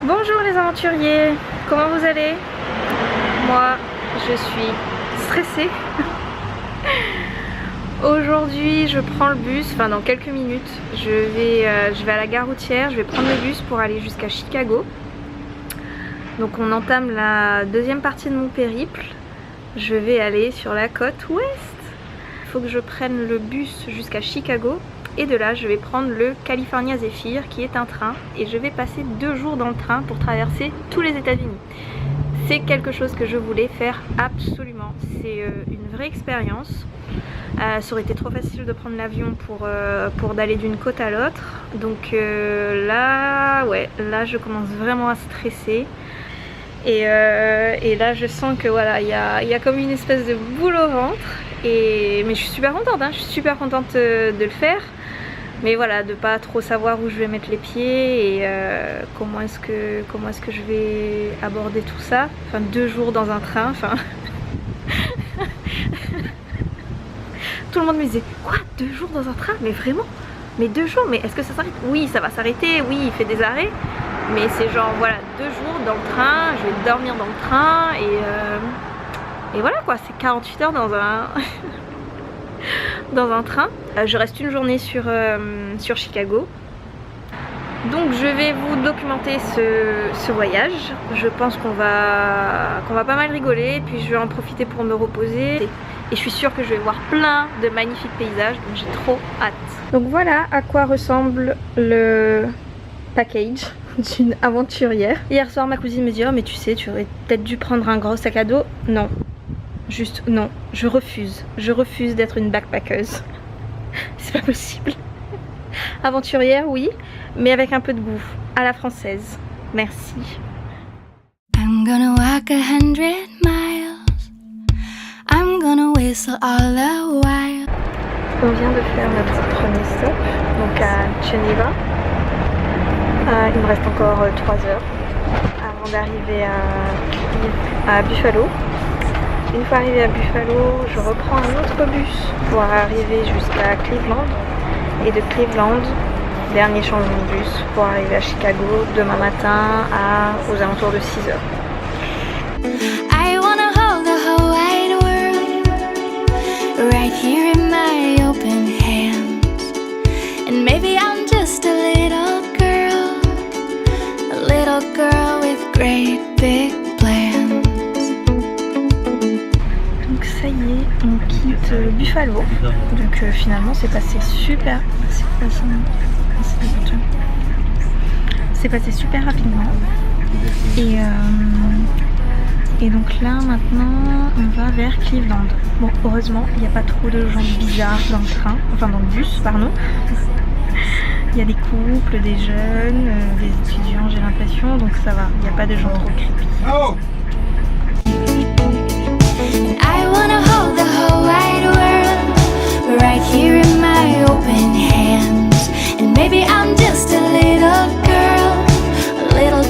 Bonjour les aventuriers, comment vous allez? Moi, je suis stressée. Aujourd'hui, je prends le bus, enfin dans quelques minutes, je vais à la gare routière, je vais prendre le bus pour aller jusqu'à Chicago. Donc on entame la deuxième partie de mon périple. Je vais aller sur la côte ouest. Il faut que je prenne le bus jusqu'à Chicago. Et de là, je vais prendre le California Zephyr qui est un train. Et je vais passer 2 jours dans le train pour traverser tous les États-Unis. C'est quelque chose que je voulais faire absolument. C'est une vraie expérience. Ça aurait été trop facile de prendre l'avion pour d'aller d'une côte à l'autre. Donc là je commence vraiment à stresser. Et là je sens que voilà, il y a comme une espèce de boule au ventre. Mais je suis super contente, hein, je suis super contente de le faire. Mais voilà, de pas trop savoir où je vais mettre les pieds et comment est-ce que je vais aborder tout ça. Enfin 2 jours dans un train, enfin... Tout le monde me disait, quoi, 2 jours dans un train? Mais vraiment? Mais 2 jours? Mais est-ce que ça s'arrête? Oui, ça va s'arrêter, oui, il fait des arrêts. Mais c'est genre, voilà, 2 jours dans le train, je vais dormir dans le train et voilà quoi, c'est 48 heures dans un... dans un train. Je reste une journée sur Chicago. Donc je vais vous documenter ce voyage. Je pense qu'on va pas mal rigoler. Puis je vais en profiter pour me reposer. Et je suis sûre que je vais voir plein de magnifiques paysages. Donc j'ai trop hâte. Donc voilà à quoi ressemble le package d'une aventurière. Hier soir ma cousine me dit, oh mais tu sais, tu aurais peut-être dû prendre un gros sac à dos. Non. Juste non, je refuse d'être une backpackeuse. C'est pas possible. Aventurière, oui, mais avec un peu de goût, à la française. Merci. I'm gonna walk 100 miles. I'm gonna whistle all the while. On vient de faire notre premier stop, donc à Geneva. Il me reste encore 3 heures avant d'arriver à Buffalo. Une fois arrivé à Buffalo, je reprends un autre bus pour arriver jusqu'à Cleveland. Et de Cleveland, dernier changement de bus pour arriver à Chicago demain matin aux alentours de 6 heures. I wanna hold the whole wide world right here in my open hands. And maybe I'm just a little girl with great big plans. Donc ça y est, on quitte Buffalo. Donc finalement c'est passé super. C'est passé super rapidement. Et donc là maintenant on va vers Cleveland. Bon heureusement il n'y a pas trop de gens bizarres dans le train, enfin dans le bus pardon. Il y a des couples, des jeunes, des étudiants j'ai l'impression, donc ça va, il n'y a pas de gens trop creepy. Oh. I wanna hold the whole wide world right here in my open hands. And maybe I'm just a little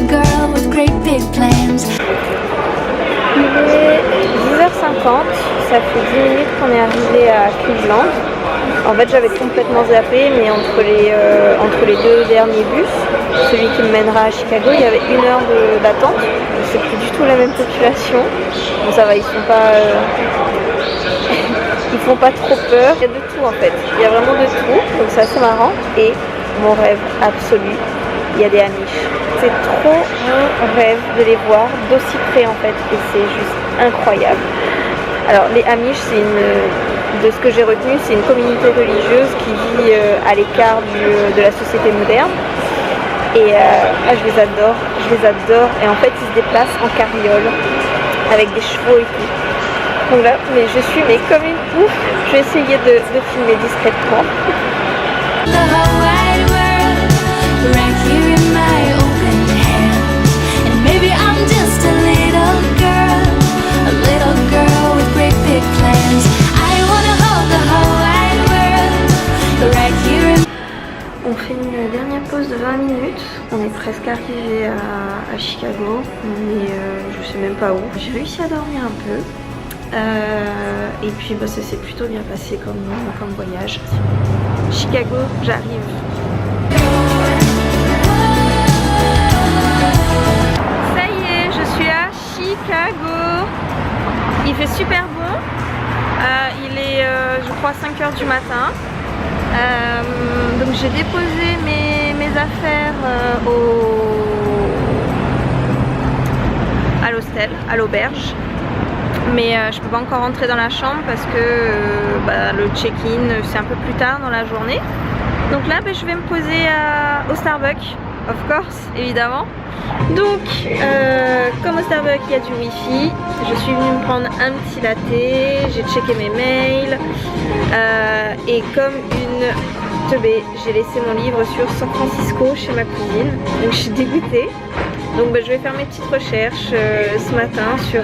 girl with great big plans. Il est 10h50, ça fait 10 minutes qu'on est arrivé à Cleveland. En fait j'avais complètement zappé, mais entre les 2 derniers bus, celui qui me mènera à Chicago, il y avait 1 heure d'attente. C'est plus du tout la même population. Bon ça va, ils font pas trop peur. Il y a de tout en fait, il y a vraiment de tout, donc c'est assez marrant. Et mon rêve absolu, il y a des Amish. C'est trop mon rêve de les voir d'aussi près en fait, et c'est juste incroyable. Alors les Amish, de ce que j'ai retenu, c'est une communauté religieuse qui vit à l'écart de la société moderne. Et je les adore. Et en fait, ils se déplacent en carriole avec des chevaux et tout. Donc là, mais je suis comme une ouf. Je vais essayer de filmer discrètement. On fait une dernière pause de 20 minutes, on est presque arrivé à Chicago, mais je sais même pas où. J'ai réussi à dormir un peu, et puis ça s'est plutôt bien passé comme voyage. Chicago, j'arrive. 5 h du matin. Donc j'ai déposé mes affaires à l'hostel, à l'auberge. Mais je peux pas encore rentrer dans la chambre parce que le check-in c'est un peu plus tard dans la journée. Donc là je vais me poser au Starbucks, of course, évidemment. Donc comme au Starbucks il y a du wifi, je suis venue me prendre un petit latte, j'ai checké mes mails et comme une teubée, j'ai laissé mon livre sur San Francisco chez ma cousine, donc je suis dégoûtée. Donc je vais faire mes petites recherches ce matin sur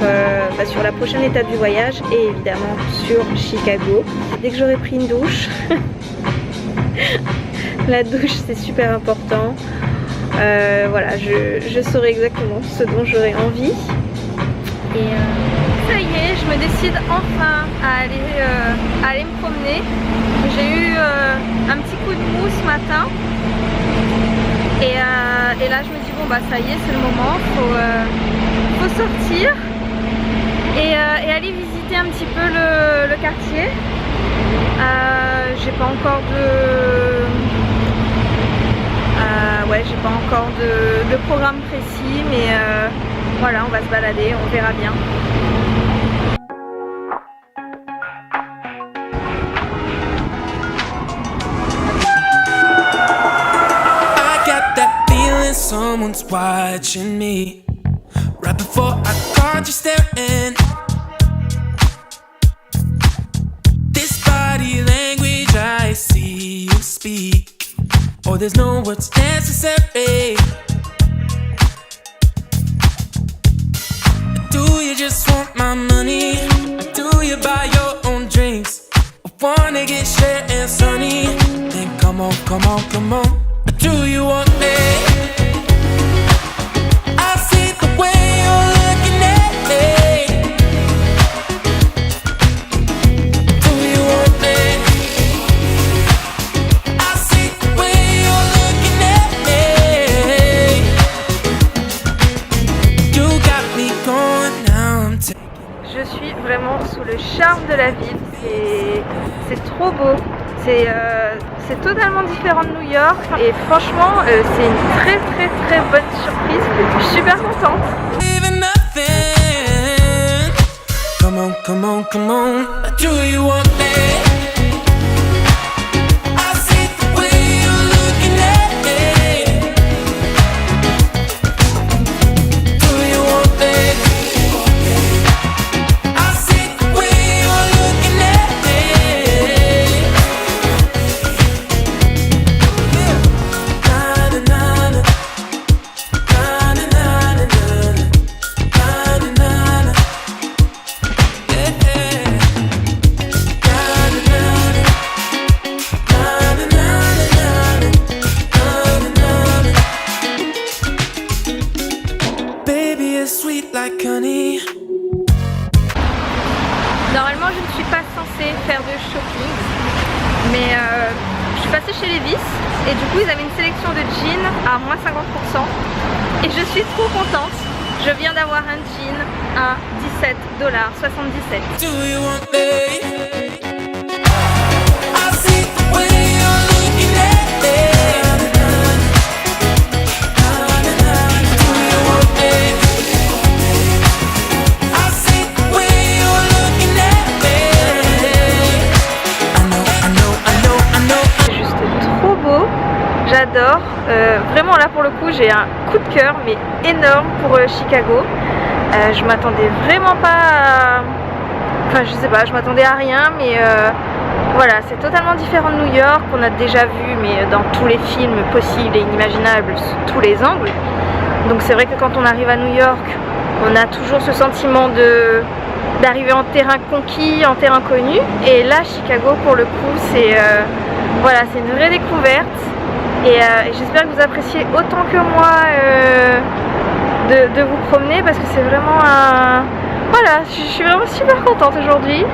la prochaine étape du voyage et évidemment sur Chicago. Dès que j'aurai pris une douche, la douche c'est super important. Voilà, je saurai exactement ce dont j'aurai envie. Et ça y est, je me décide enfin à aller me promener. J'ai eu un petit coup de mou ce matin. Et là je me dis bon ça y est, c'est le moment, faut sortir et aller visiter un petit peu le quartier. J'ai pas encore de programme précis, mais voilà, on va se balader, on verra bien. Someone's watching me. Right before I caught you staring. This body language I see you speak. Oh, there's no words necessary. Do you just want my money? Do you buy your own drinks? I wanna get shit and sunny. Then come on, come on, come on. Do you want me? Je suis vraiment sous le charme de la ville, c'est trop beau, c'est totalement différent de New York et franchement c'est une très très très bonne surprise, je suis super contente. Come on, come on, come on. Do you want me? I see the way you're looking at me. Do you want me? I see the way you're looking at me. Na na na na, na na na na, na na na na. Normalement je ne suis pas censée faire de shopping, mais je suis passée chez Levi's et du coup ils avaient une sélection de jeans à moins 50% et je suis trop contente. Je viens d'avoir un jean à $17,77. Do you want me? I see the way you're looking at me. Do you want me? I see the way you're looking at me. I know, I know, I know, I know. C'est juste trop beau, j'adore. Vraiment là pour le coup j'ai un coup de cœur mais énorme pour Chicago. Je m'attendais vraiment pas à... Enfin je sais pas, je m'attendais à rien mais voilà, c'est totalement différent de New York, qu'on a déjà vu mais dans tous les films possibles et inimaginables, sous tous les angles. Donc c'est vrai que quand on arrive à New York, on a toujours ce sentiment d'arriver en terrain conquis, en terrain connu. Et là Chicago pour le coup c'est voilà, c'est une vraie découverte. Et j'espère que vous appréciez autant que moi de vous promener parce que c'est vraiment un... Voilà, je suis vraiment super contente aujourd'hui.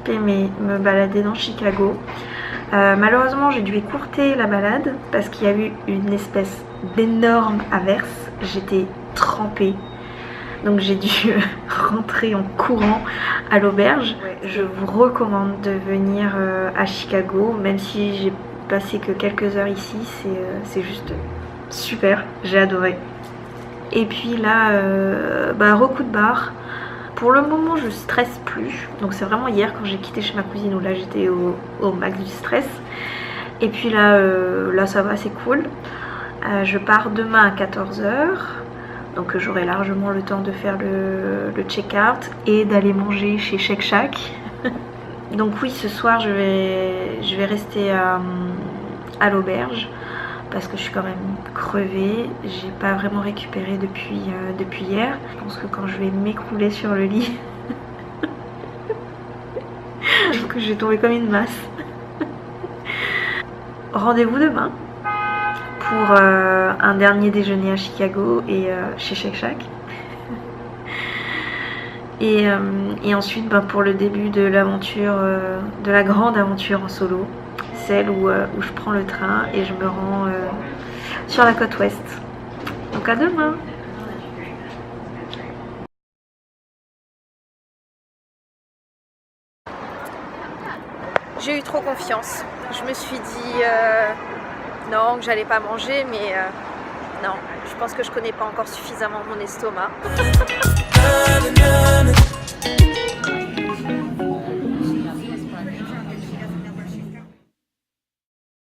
trop aimé me balader dans Chicago. Malheureusement j'ai dû écourter la balade parce qu'il y a eu une espèce d'énorme averse. J'étais trempée, donc j'ai dû rentrer en courant à l'auberge. Je vous recommande de venir à Chicago, même si j'ai passé que quelques heures ici, c'est juste super, j'ai adoré. Et puis là, recoup de barre. Pour le moment je stresse plus, donc c'est vraiment hier quand j'ai quitté chez ma cousine où là j'étais au max du stress. Et puis là, ça va, c'est cool. Je pars demain à 14 h, donc j'aurai largement le temps de faire le check-out et d'aller manger chez Shake Shack. Donc oui, ce soir je vais rester à l'auberge parce que je suis quand même crevée. J'ai pas vraiment récupéré depuis hier. Je pense que quand je vais m'écrouler sur le lit, que je vais tomber comme une masse. Rendez-vous demain pour un dernier déjeuner à Chicago et chez Shake Shack. Et ensuite pour le début de l'aventure, de la grande aventure en solo, celle où je prends le train et je me rends sur la côte ouest. Donc à demain. J'ai eu trop confiance. Je me suis dit non, que j'allais pas manger, mais non, je pense que je connais pas encore suffisamment mon estomac.